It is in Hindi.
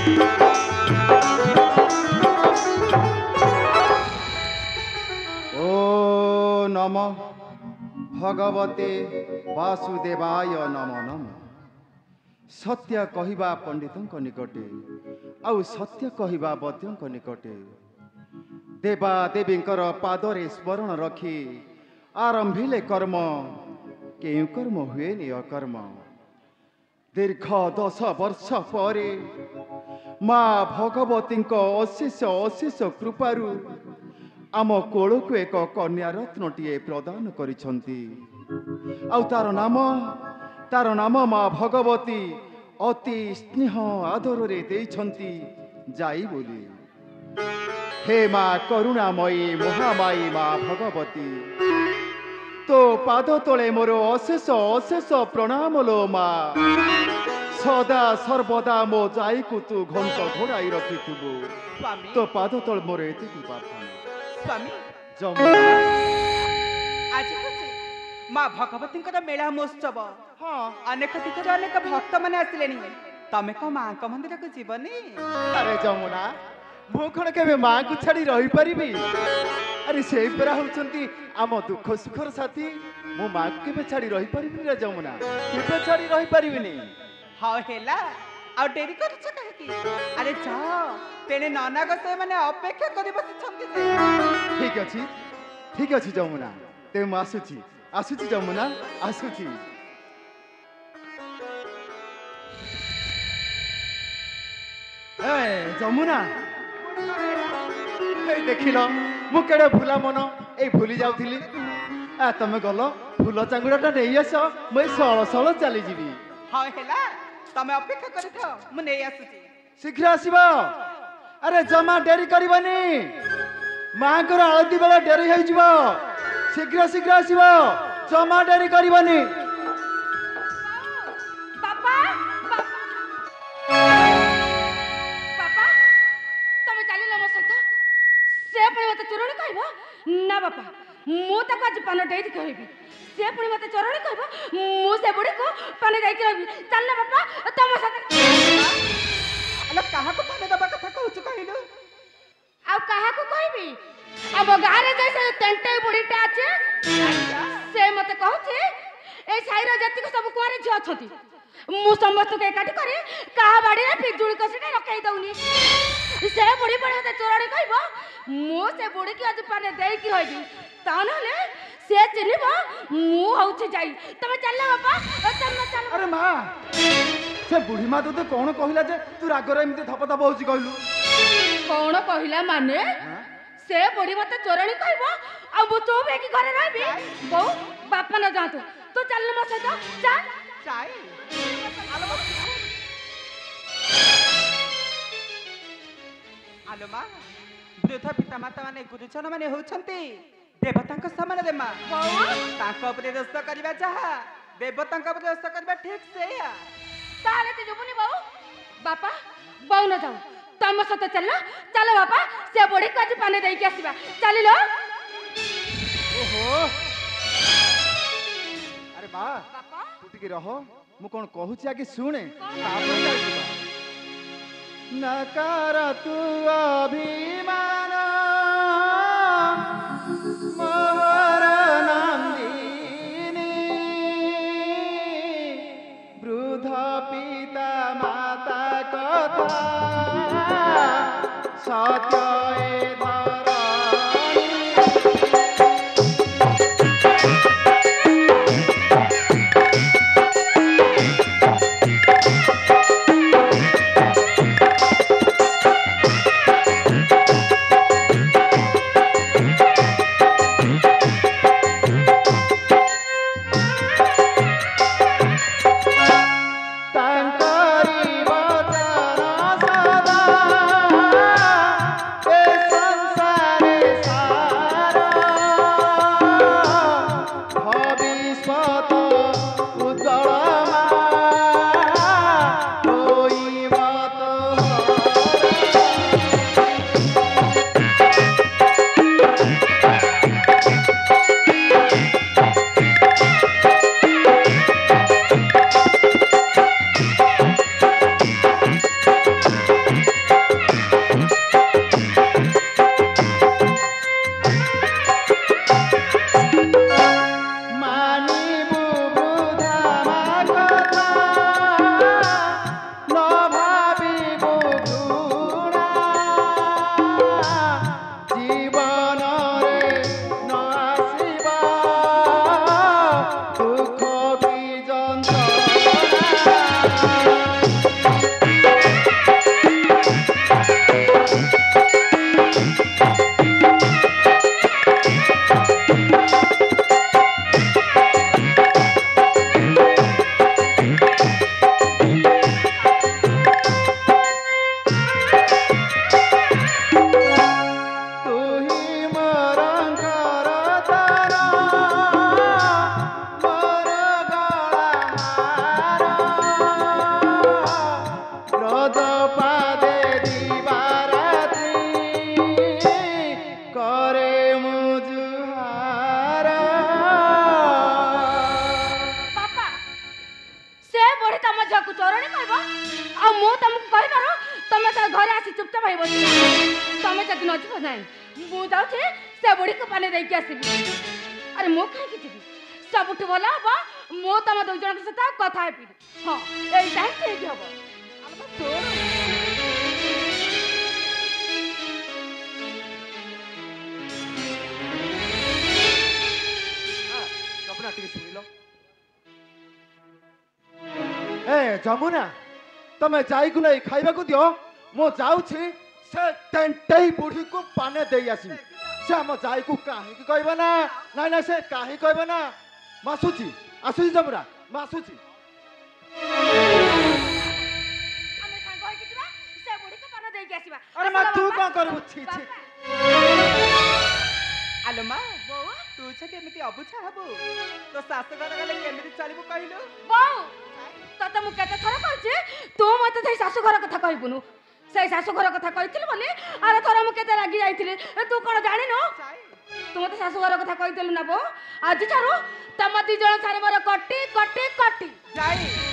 ओ नमः भगवते वासुदेवाय नमो नम। सत्य कहिबा पंडितों निकटे आउ सत्य कहिबा बद्यों निकटे देवा देवींकर पादरे स्मरण रखी आरंभिले कर्म केउ कर्म हुएनि अकर्म। दीर्घ 10 वर्ष परे माँ भगवती अशेष अशेष कृपारू आम कोल को एक कन्या रत्नटीए प्रदान करिसंती। तार नाम माँ भगवती अति स्नेह आदर रे देइछंती जाई बोली। हे माँ करुणामयी महामाई माँ भगवती तो पाद तले मोर अशेष अशेष प्रणाम लो माँ। सदा सर्वदा मो जाई को तू घंट घोड़ाई रखिथुबु तो पाद तल मोर एति प्रार्थना। स्वामी जमुना आज माँ भगवती मेला महोत्सव अनेक तीर्थ अनेक भक्त मैंने आसिले तमें कौन माँ मंदिर को जीवनी। अरे जमुना मु कौन के माँ को छाड़ी रही पारि। अरे से परा होचंती आम दुख सुखर साथी। मो माँ को केबे छाड़ी रही पारिबिनी रे जमुना केबे छाड़ी रही पारिबिनी। हाँ हेला आ डेरी करछ काहेकि। अरे जाओ तेने नाना गसे माने अपेक्षा करि बसिछंती जे। ठीक अछि जमुना ते मु आसुची जमुना आसुची। ए जमुना ए देखिल मु केड़े भूला मन ए भूली जाउथिली। आ तमे गलो फूल चांगुड़ाटा नहीं आस मुई सळ सळ चली जीवी। हाँ हेला तमे अपेक्षा करि था मु नै आसुची शीघ्र आसीबो। अरे जमा डेरी करबनी माँ को आलती बेला डेरी हो जीवो। शीघ्र शीघ्र आसीबो जमा डेरी करबनी। पापा पापा तमे चलिल मो सहित से पुणी मते चोरणी कहबो ना बापा मु ताको आज पान डेई कहबी। से पुणी मते चोरणी कहबो मु से बुढ़ी को पान देई कहबी। चल ना बापा तम साथ। अल काहा को पान दबा कथा कहू कहलु आ काहा को कहबी। अब गारे जैसे टेंटे बुढ़ीटा আছে से मते कहूची ए साइरा जति को सब कुआरे झ अछती मु समस्त के काटी करे काहा बाड़ी रे पिजुड़ी कसिने रखाई दउनी। से बुढ़ी पड़े मते चोरणी कहबो मु से बुढ़ी की आज पाने देई की होइबी ता नले से चिनिबो मु होउची जाई। तमे चलला बापा तमे चल। अरे माँ से बुढ़ी माँ तो कौन कहला जे तू रागर एमती धप धप होची कहलु। कौन कहला माने से बुढ़ी मते चोरणी कहबो आ मु तो बे की घरे रहबी। बो बापा न जातु तू चल मो सहित जा चाय आलो माँ वृद्ध पिता माता माने गुरुजन माने होछंती देवतांक समान दे माँ। तांको उपरे रस करबा चाहा देवतांक उपरे रस करबा ठीक से या ताले ते जबुनी बाऊ बापा बाऊ न जाऊ तम सत चल चल बापा से बुढ़ी को आज पानी देई के आसीबा चलिलो। ओहो अरे माँ तू टिके रहो मु कौन कहूची आगे शुणे नकार तू अभिमान मोहर नंदिनी वृद्ध पिता माता कथा सत्य ए संसार तुमको कहबारो तमे तो घर आसी चुपचाप होई बसी तमे जति न छिबो नाही मु जाउछे से बुढ़ी को पानी देई के आसीबी अरे मो खाई के जीबी सबठु भला हबो मो तम दो जन के साथ कथा हेपी हां एई टाइम ठीक हबो आलोमा सोर जमुना टिके सुनिलो ए जमुना तमे जाई गुलै खाइबा को दियो मो जाउछि से तेंटेई बुढ़ी को पाने देई आसी से हम जाई को काहे की कहबा ना ना ना से काहे कहबा ना मासुची आसुची जमुना मासुची हमें संग होई कि जिबा से बुढ़ी को पानी देई के आसीबा अरे मा तू का करबु छी छी आलोमा बो तू छे एमिति अबुछा हबु तो सासु घर गले केमिति चलिबु कहिलु बो तते मु केते थरा कहछि तू मते थई सासु घर कथा कहबुनु से सासु घर कथा कहिथिल बोली अरे थरा मु केते रागी जाइथिले तू कोन जानिनो तू मते सासु घर कथा कहिथिलु ना बो आज चारो तम दी जण सारे मोर कट्टी कट्टी कट्टी जाई